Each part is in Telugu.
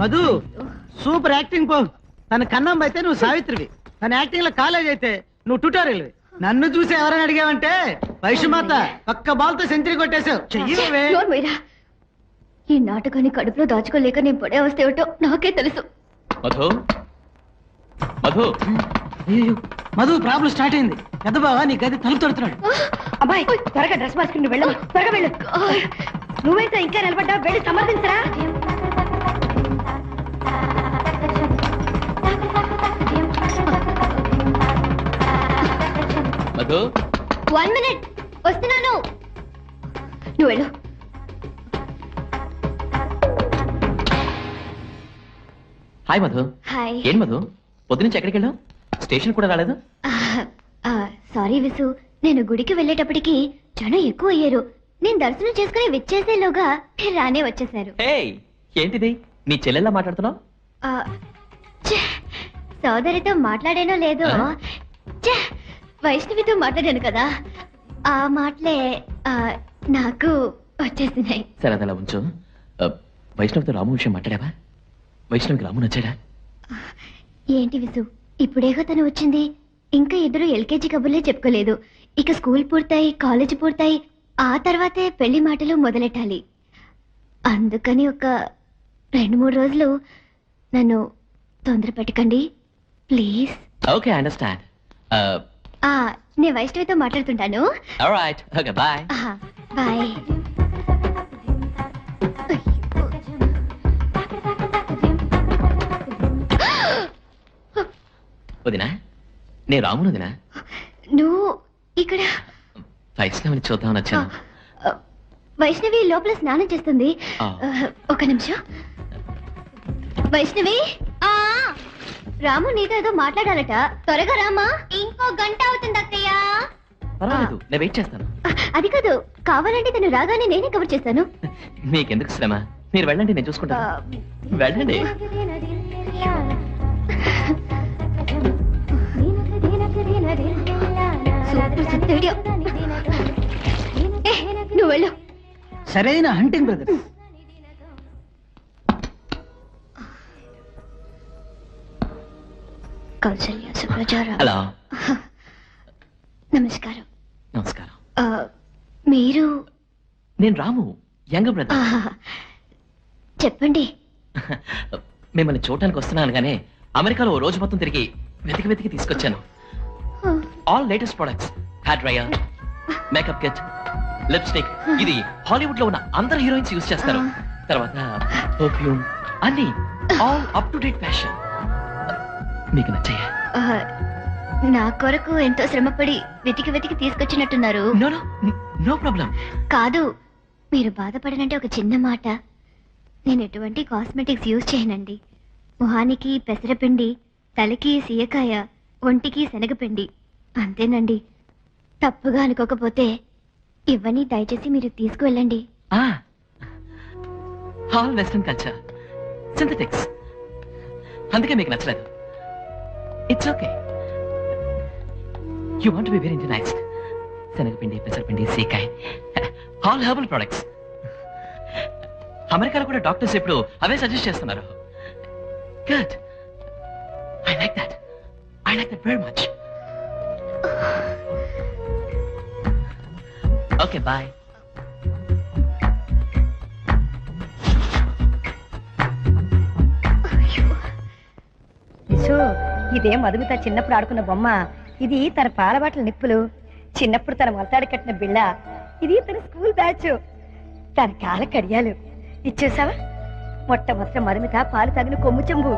మధు సూపర్ యాక్టింగ్ పో. తన కన్నం అయితే నువ్వు సావిత్రివి, తన యాక్టింగ్ లో కాలేజ్ అయితే నువ్వు ట్యూటోరియల్. నన్ను చూసి ఎవరైనా అడిగావంటే వైష్ణమాత పక్క బాల్ తో సెంచరీ కొట్టేశావు. చెయ్యవే. ఈ నాటకాన్ని కడుపులో దాచుకోలేక నేను పడే అవస్థ ఏమిటో నాకే తెలుసు. మధు మధు మధు ప్రాబ్లం స్టార్ట్ అయింది. పెద్ద బావా నీ గది తలుపు తడుతున్నాడు. అబ్బాయి త్వరగా డ్రెస్ మార్చుకుని వెళ్ళమా, త్వరగా వెళ్ళు. నువ్వైతే ఇంకా నిలబడ్డా, వెళ్ళి సమర్థించరా. మధు 1 minute వస్తున్నాను. నువ్వు వెళ్ళు. హాయ్ మధు. హాయ్. ఏం మధు పొద్దునుంచి ఎక్కడికి వెళ్ళావు? స్టేషన్ కూడా రాలేదు. సారీ విసు, నేను గుడికి వెళ్ళేటప్పటికి జనం ఎక్కువ అయ్యారు. నేను దర్శనం చేసుకుని విచ్చేసేలోగా రానే వచ్చేసారు. ఏంటిది నీ చెల్లెల్లా మాట్లాడుతున్నావు? సోదరితో మాట్లాడానో లేదో, వైష్ణవితో మాట్లాడాను కదా, ఆ మాటలే నాకు వచ్చేసినాయి. సరే అదలా ఉంచు. వైష్ణవితో రాము విషయం మాట్లాడావా? వైష్ణవికి రాము నచ్చాడా? ఏంటి విసు, ఇప్పుడేగా తను వచ్చింది. ఇంకా ఇద్దరు ఎల్కేజీ కబుర్లే చెప్పుకోలేదు. ఇక స్కూల్ పూర్తయి, కాలేజీ పూర్తయి, ఆ తర్వాతే పెళ్లి మాటలు మొదలెట్టాలి. అందుకని ఒక 2-3 రోజులు నన్ను తొందర పెట్టకండి ప్లీజ్. Okay, understand. నేను వైష్ణవితో మాట్లాడుతుంటాను. Alright, okay, bye. బాయ్. వదినా, నేను రామును వదినా. నువ్వు ఇక్కడ? వైష్ణవిని చూద్దామని వచ్చాను. వైష్ణవి లోపల స్నానం చేస్తుంది. ఒక నిమిషం. వైష్ణవి, రాము నీతో ఏదో మాట్లాడాలట, త్వరగా రామా. ఇంకో గంట అవుతుంది అత్తయ్య. పర్వాలేదు, నేను వెయిట్ చేస్తాను. అది కాదు, కావాలంటే తను రాగానే నేనే కవర్ చేస్తాను. మీకెందుకు శ్రమ, మీరు వెళ్ళండి, నేను చూసుకుంటాను. వెళ్ళండి. నువ్వు వెళ్ళు. సరైన హంటింగ్ బ్రదర్. కౌసల్య సుప్రజారావు. హలో. నమస్కారం. నమస్కారం. మీరు? నేను రాము, యంగ్ బ్రదర్. చెప్పండి. మిమ్మల్ని చూడటానికి వస్తున్నాను గానీ అమెరికాలో ఓ రోజు మొత్తం తిరిగి వెతికి తీసుకొచ్చాను. All latest products, hair dryer, makeup kit, lipstick. ఇది హాలీవుడ్ లో ఉన్న అందరు హీరోయిన్స్ యూజ్ చేస్తారు. తర్వాత పర్ఫ్యూమ్, అన్ని all up to date fashion. మీకు నచ్చాయా? నా కొరకు ఎంతో శ్రమపడి వెతికి తీసుకొచ్చినట్టున్నారు. No problem. కాదు, మీరు బాధపడనంటే ఒక చిన్న మాట. నేను ఎటువంటి కాస్మెటిక్స్ యూజ్ చేయనండి. మొహానికి పెసరపిండి, తలకి సీయకాయ, ఒంటికి శనగపిండి, అంతేనండి. తప్పుగా అనుకోకపోతే ఇవన్నీ దయచేసి మీరు తీసుకువెళ్ళండి. ఆల్ వెస్టర్న్ కల్చర్, సింథటిక్స్, అందుకే మీకు నచ్చలేదు. It's okay. You want be very internalized. శనగపిండి, పెసరపిండి, సీకాయ, ఆల్ హెర్బల్ ప్రొడక్ట్స్. అమెరికాలో కూడా డాక్టర్స్ ఇప్పుడు అవే సజెస్ట్ చేస్తున్నారు. Good. I like that very much. Okay, bye. ఇదే మధుమిత చిన్నప్పుడు ఆడుకున్న బొమ్మ. ఇది తన పాలబాటల నిప్పులు. చిన్నప్పుడు తన మొలతాడు కట్టిన బిళ్ళ. ఇది తన స్కూల్ బ్యాచ్. తన కాల కడియాలు. ఇచ్చేసావా? మొట్టమొదట మధుమిత పాలు తగిన కొమ్ము చెంబు.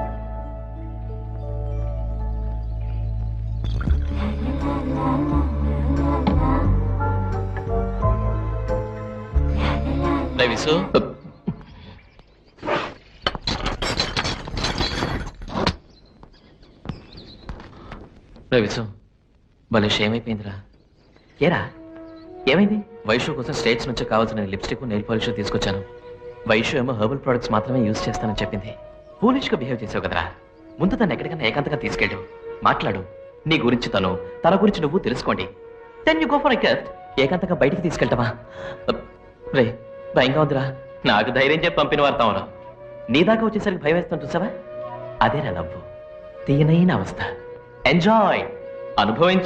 విసు, భలే షేమ్ అయిపోయిందిరా. ఏరా, ఏమైంది? వైషు కోసం స్టేట్స్ నుంచి కావాల్సిన లిప్స్టిక్, నెయిల్ పాలిష్ తీసుకొచ్చాను. వైషు ఏమో హెర్బల్ ప్రొడక్ట్స్ మాత్రమే యూజ్ చేస్తానని చెప్పింది. ఫూలిష్ గా బిహేవ్ చేసావు కదరా. ముందు తను ఎక్కడికైనా ఏకాంతంగా తీసుకెళ్ళు, మాట్లాడు. నీ గురించి తన గురించి నువ్వు తెలుసుకోండి. Then you go for a gift. ఏకాంతంగా బయటికి తీసుకెళ్తావా? రే, భయంగా ఉందిరా. నాకు ధైర్యం చెప్పి పంపిన వార్తాను. నీ దాకా వచ్చేసరికి భయం వేస్తాను చూసావా, అదేనా లవ్. తీయనైన అవస్థ. ఎంజాయ్, అనుభవించు.